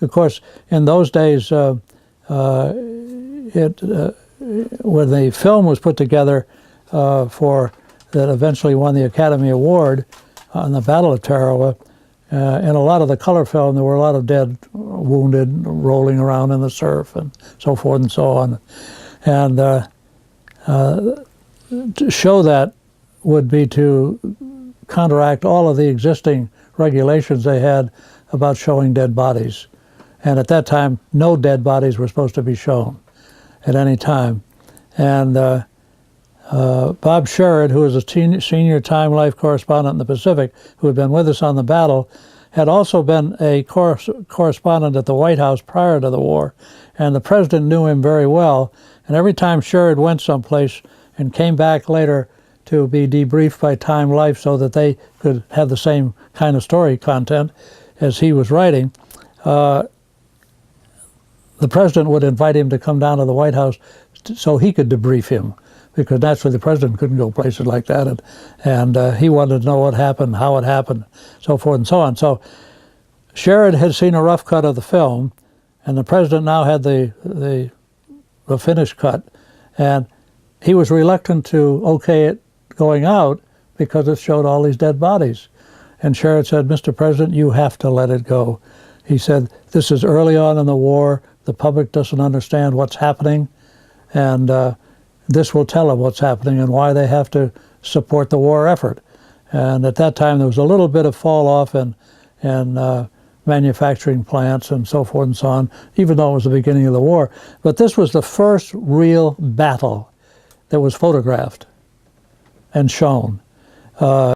Of course, in those days, when the film was put together that eventually won the Academy Award on the Battle of Tarawa, in a lot of the color film, there were a lot of dead, wounded, rolling around in the surf and so forth and so on. And to show that would be to counteract all of the existing regulations they had about showing dead bodies. And at that time, no dead bodies were supposed to be shown at any time. And Bob Sherrod, who was a senior Time Life correspondent in the Pacific, who had been with us on the battle, had also been a correspondent at the White House prior to the war, and the president knew him very well. And every time Sherrod went someplace and came back later to be debriefed by Time Life so that they could have the same kind of story content as he was writing, the president would invite him to come down to the White House so he could debrief him, because naturally the president couldn't go places like that, and he wanted to know what happened, how it happened, so forth and so on. So Sherrod had seen a rough cut of the film, and the president now had the finished cut, and he was reluctant to okay it going out because it showed all these dead bodies. And Sherrod said, "Mr. President, you have to let it go." He said, "This is early on in the war. The public doesn't understand what's happening, and this will tell them what's happening and why they have to support the war effort." And at that time, there was a little bit of fall off in manufacturing plants and so forth and so on, even though it was the beginning of the war. But this was the first real battle that was photographed and shown.